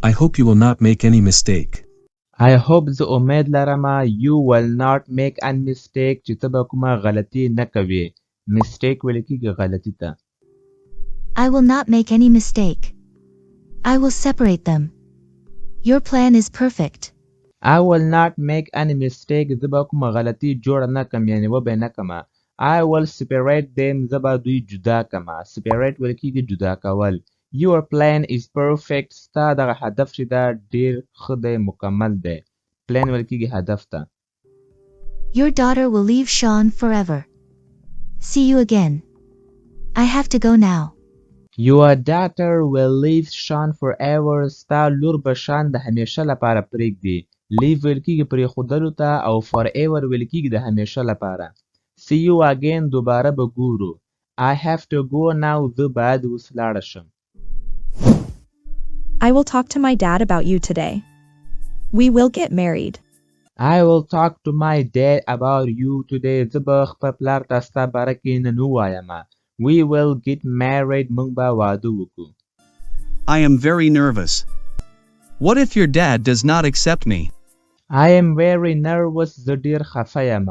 I hope you will not make any mistake. I hope زه امید لرم you will not make any mistake چې ته به کومه غلطي نه کوې. mistake ویل کېږي غلطي ته. I will not make any mistake. I will separate them. Your plan is perfect. I will not make any mistake. زه به کومه غلطي جوړه نه کم یعنې وبه نه کمه. I will separate them. زه به دوی جدا کمه. separate ویل کېږي جدا کول. Your plan is perfect. ستا دغه هدف چې دا ډېر ښه دی مکمل دی. plan ویل کېږي هدف ته. Your daughter will leave Sean forever. See you again. I have to go now. Your daughter will leave Sean forever. ستا لور به شان د همیشه لپاره پرېږدي. leave ویل کېږي پرېښودلو ته او forever ویل کېږي د همیشه لپاره. see you again دوباره به ګورو. I have to go now. زه باید اوس لاړه شم. I will talk to my dad about you today. We will get married. I will talk to my dad about you today. زه به خپل پلار ته ستا باره کې نن ووایم. We will get married. موږ به واده وکړو. I am very nervous. What if your dad does not accept me? I am very nervous. زه ډېر خفه یم.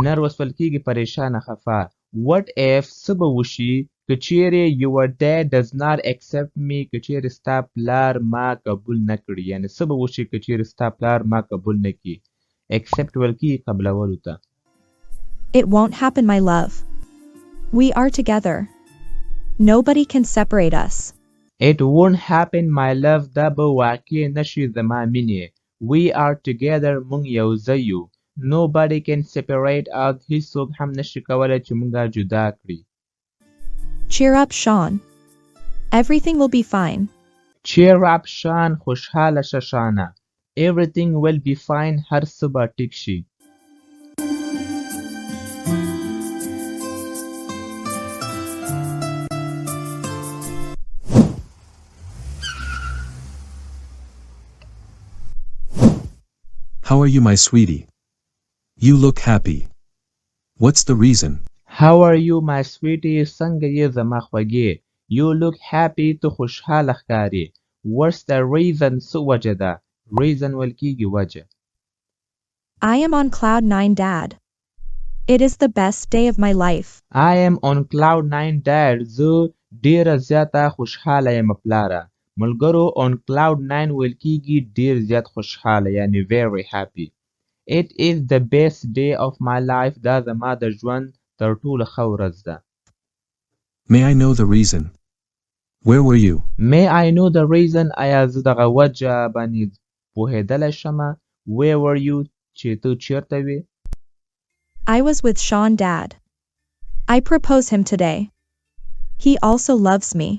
nervous ویل کېږي پریشانه خفه. What if څه به وشي که چیرې your dad does not accept me که چیرې ستا پلار ما قبول نه کړي یعنې څه به وشي که چیرې ستا پلار ما قبول نه کړي. accept ویل کېږي قبلولو ته. It won't happen, my love. We are together. Nobody can separate us. It won't happen, my love. دا به واقع نشي زما مینې. We are together. موږ یو ځای یو. Nobody can separate us. هیڅوک هم نشي کولی چې موږ جدا کړي. Cheer up, Sean. Everything will be fine. Cheer up, Sean. خوشحاله شه شانه. Everything will be fine. هر څه به ټیک شي. How are you, my sweetie? You look happy. What's the reason? How are you, my sweetie? څنګه یې زما خوږې. You look happy. ته خوشحاله ښکارې. What's the reason? څه وجه ده. reason ویل کېږي وجه. I am on cloud 9, Dad. It is the best day of my life. I am on cloud 9, Dad. زه ډېره زیاته خوشحاله یم پلاره. ملګرو on cloud 9 ویل کېږي ډېر زیات خوشحاله یعنې very happy. It is the best day of my life. دا زما د ژوند تر ټولو ښه ورځ ده. May I know the reason? Where were you? May I know the reason? آیا زه دغه وجه باندې پوهېدلی شمه. Where were you? چې ته چېرته وې. I was with Sean, Dad. I proposed him today. He also loves me.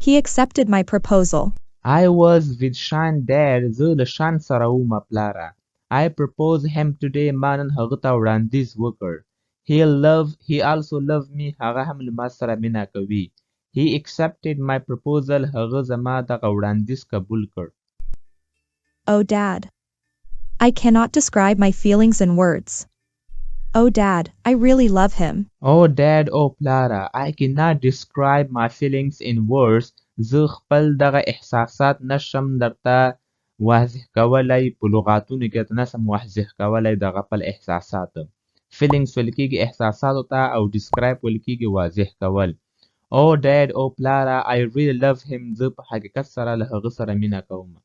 He accepted my proposal. I was with Sean, Dad. زه له شان سره وم پلاره. I proposed him today. ما نن هغه ته وړاندیز وکړ. He also loved me. هغه هم له ما سره مینه کوي. He accepted my proposal. هغه زما دغه وړاندیز قبول کړ. Oh, Dad. I cannot describe my feelings in words. Oh, Dad, I really love him. Oh, Dad, oh, پلاره. I cannot describe my feelings in words. زه خپل دغه احساسات نشم درته واضح کولی په لغاتونو کې نشم واضح کولی دغه خپل احساسات. feelings ویل کېږي احساساتو ته او describe ویل کېږي واضح کول. Oh, Dad, oh, پلاره. I really love him. زه په حقیقت سره له هغه سره مینه کوم.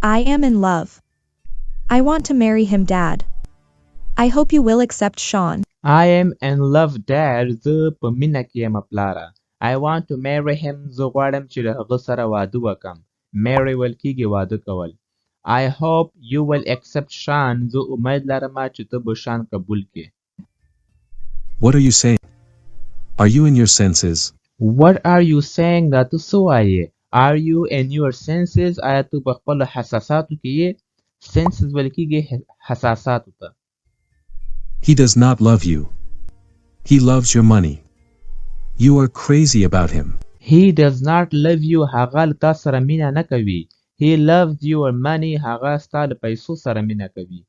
I am in love. I want to marry him, Dad. I hope you will accept Sean. I am in love, Dad. زه په مینه کې یم پلاره. I want to marry him. زه غواړم چې له هغه سره واده وکړم. marry ویل کېږي واده کول. I hope you will accept Sean. زه امید لرم چې ته به شان قبول کړې. What are you saying? Are you in your senses? What are you saying? دا ته څه وایې. Are you in your senses? آیا ته په خپلو حساساتو کې یې. senses ویل کېږي حساساتو ته. He does not love you. He loves your money. You are crazy about him. He does not love you. هغه له تا سره مینه نه کوي. He loves your money. هغه ستا له پیسو سره مینه کوي.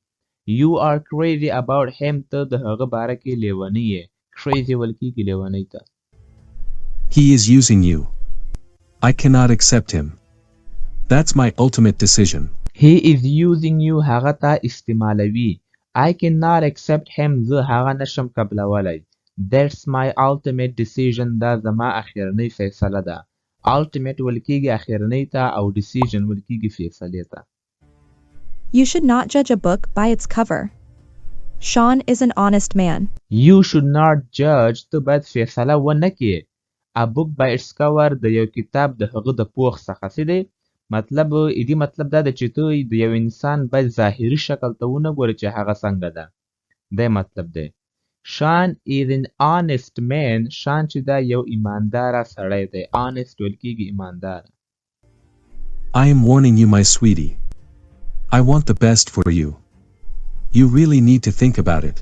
You are crazy about him. ته د هغه باره کې لیونی یې. crazy ویل کېږي لیونی ته. He is using you. I cannot accept him. That's my ultimate decision. He is using you هغه ته استعمالوي. I cannot accept him زه هغه نشم قبلولی. That's my ultimate decision دا زما اخیرنی فیصله ده. Ultimate ولکیږي اخیرنی ته او decision ولکیږي فیصله ته. You should not judge a book by its cover. Sean is an honest man. You should not judge ته باید فیصله ونه کې. A book by its cover د یو کتاب د هغه د پوښ څخه څه دی؟ مطلب ایدی مطلب دا ده چې ته د یو انسان باید ظاهري شکل ته ونه ګورې چې هغه څنګه ده. دا مطلب دی. Sean is an honest man. Sean چې دا یو ایمانداره سړی دی. Honest ویل کېږي ایماندار. I am warning you, my sweetie. I want the best for you. You really need to think about it.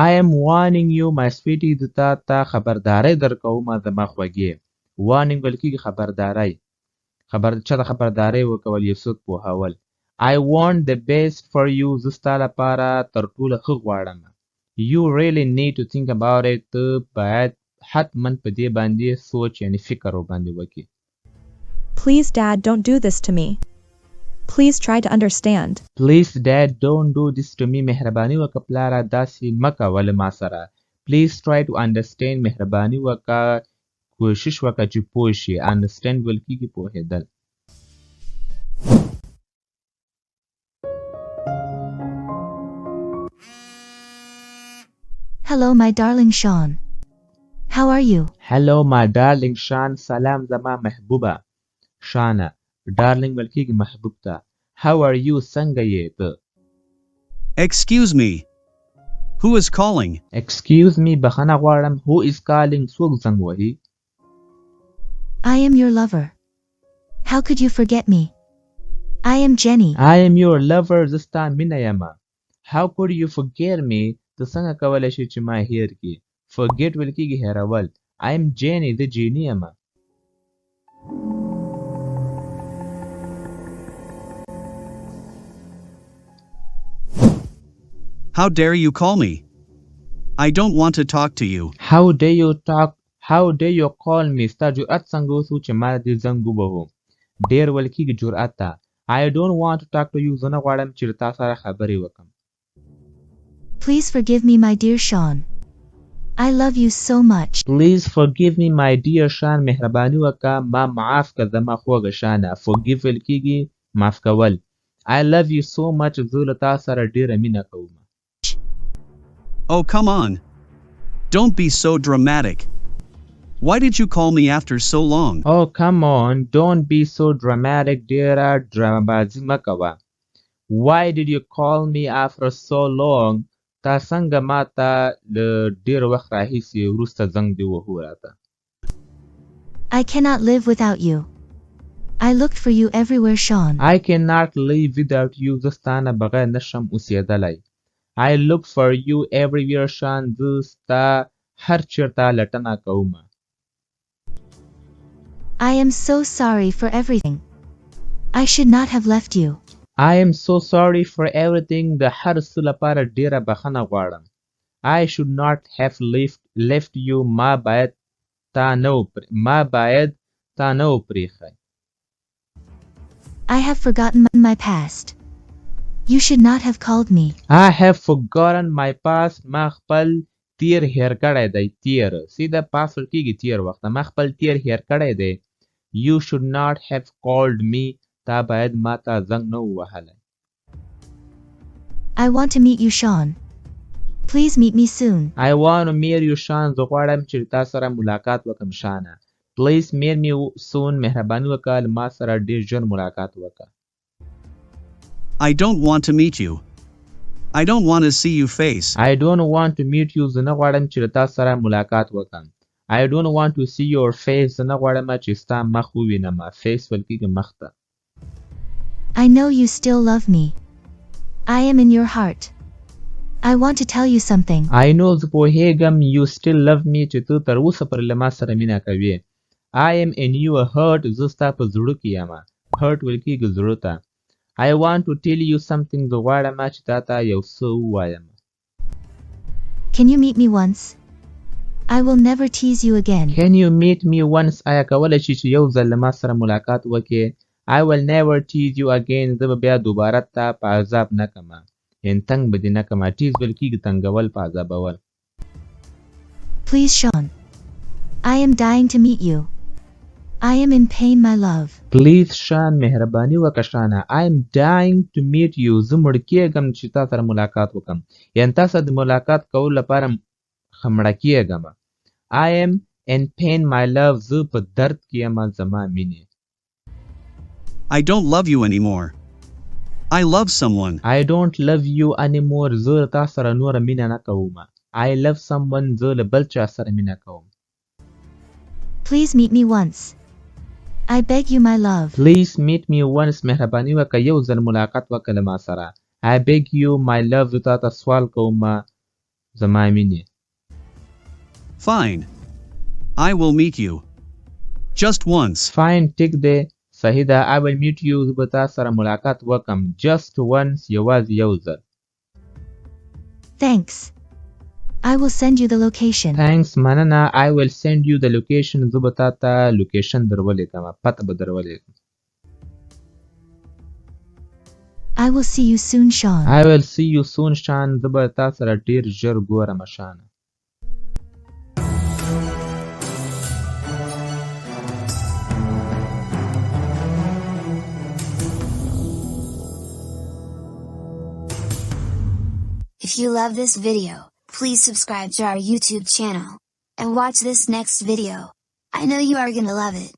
I am warning you, my sweetie. د تا خبرداری درکوم زما خوږې. Warning ویل کېږي خبرداری. چا ته خبرداری ورکول یو څوک پوهول. I want the best for you. زه ستا لپاره تر ټوله ښه غواړم. You really need to think about it. ته باید حتما په دې باندې سوچ یعنی فکر وباندې وکړي. Please, Dad, don't do this to me. Please try to understand. Please, Dad, don't do this to me. مهرباني وکړه پلاره داسې مه کوه ما سره. Please try to understand. مهرباني وکړه کوشش وکړه چې پوه شي. Understand ویل کېږي پوهېدل. Hello, my darling Sean. How are you? Hello, my darling Sean. سلام زما محبوبه. شانه. Darling ویل کېږي محبوب ته. How are you? څنګه یې ته؟ Excuse me. Who is calling? Excuse me. بخښنه غواړم. Who is calling? څوک زنګ وهي؟ I am your lover. How could you forget me? I am Jenny. I am your lover. زه ستا مینه یمه. How could you forget me? ته څنګه کولی شې چې ما هیر کړې؟ Forget ویل کېږي هیرول. I am Jenny. زه جیني یمه. How dare you call me? I don't want to talk to you. How dare you call me? ستا جرأت څنګه وسو چې ما دې زنګ ووهو. ډېر ویل کېږي جرأت ته. I don't want to talk to you. زه نه غواړم چې له تا سره خبرې وکړم. Please forgive me, my dear Sean. I love you so much. Please forgive me, my dear Sean. مهرباني وکړه ما معاف کړه زما خوږه شانه. Forgive ویل کېږي معاف کول. I love you so much. زه له تا سره ډېره مینه کوم. Oh, come on. Don't be so dramatic. Why did you call me after so long? Oh, come on. Don't be so dramatic. ډېره ډرامابازي مه کوه. Why did you call me after so long? تا څنګه ما ته له ډېر وخت راهیسې وروسته زنګ دې وهو راته. I cannot live without you. I looked for you everywhere, Sean. I cannot live without you. زه ستا نه بغیر نشم اوسېدلی. I look for you everywhere, Sean. زه ستا هر چېرته لټنه کوم. I am so sorry for everything. I should not have left you. I am so sorry for everything. د هر څه لپاره ډېره بخښنه غواړم. I should not have left you. ما باید تا نه وپرېښی. I have forgotten my past. You should not have called me. I have forgotten my past. ما خپل تیر هیر کړی دی. تیر سیده پاس ورکېږي تیر وخت. ما خپل تیر هیر کړی دی. You should not have called me. تا باید ما ته زنګ نه ووهلی. I want to meet you, Sean. Please meet me soon. I want to meet you, Sean. زه غواړم چې تا سره ملاقات وکړم شانه. Please meet me soon. مهرباني وکړه ما سره ډېر ژر ملاقات وکړه. I don't want to meet you. I don't want to see you face. I don't want to meet you. زه نه غواړم چې تا سره ملاقات وکړم. I don't want to see your face. زه نه غواړم چې ستا مخ ووینم. Face ویل کېږي مخ ته. I know you still love me. I am in your heart. I want to tell you something. I know زه پوهېږم you still love me چې ته تر اوسه پورې له ما سره مینه کوې. I am in your heart. زه ستا په زړه کې یم. Heart ویل کېږي زړه ته. I want to tell you something. زه غواړم چې تا ته یو څه ووایم. Can you meet me once? I will never tease you again. Can you meet me once? آیا کولی شې چې یو ځل له ما سره ملاقات وکړې؟ I will never tease you again. زه به بیا دوباره تا په عذاب نه کما. یعنې تنګ به دې نه کما. ټیز ویل کېږي تنګول په عذابول. Please, Sean. I am dying to meet you. I am in pain, my love. Please, Sean. مهرباني وکړه شانه. I am dying to meet you. زه مړ کېږم چې تا سره ملاقات وکړم. یعنې تا سره د ملاقات کولو لپاره مړه کېږم. I am in pain, my love. زه په درد کې یم زما مینې. I don't love you anymore. I love someone. I don't love you anymore. زه تا سره نوره مینه نه کوم. I love someone. زه له بل چا سره مینه کوم. Please meet me once. I beg you, my love. Please meet me once. مهرباني وکړه یو ځل ملاقات وکړه له ما سره. I beg you, my love. زه تا ته سوال کوم زما مینې. Fine. I will meet you. Just once. Fine. ټیک دی. صحیح ده. I will meet you. زه به تا سره ملاقات وکم. Just once. یوازې یو ځل. Thanks. I will send you the location. Thanks. مننه. I will send you the location. زه به تا ته لوکیشن درولېږم. پته به درولېږم. I will see you soon, Sean. I will see you soon, Sean. زه به تا سره ډېر ژر ګورم شانه. If you love this video, please subscribe to our YouTube channel and watch this next video. I know you are gonna love it.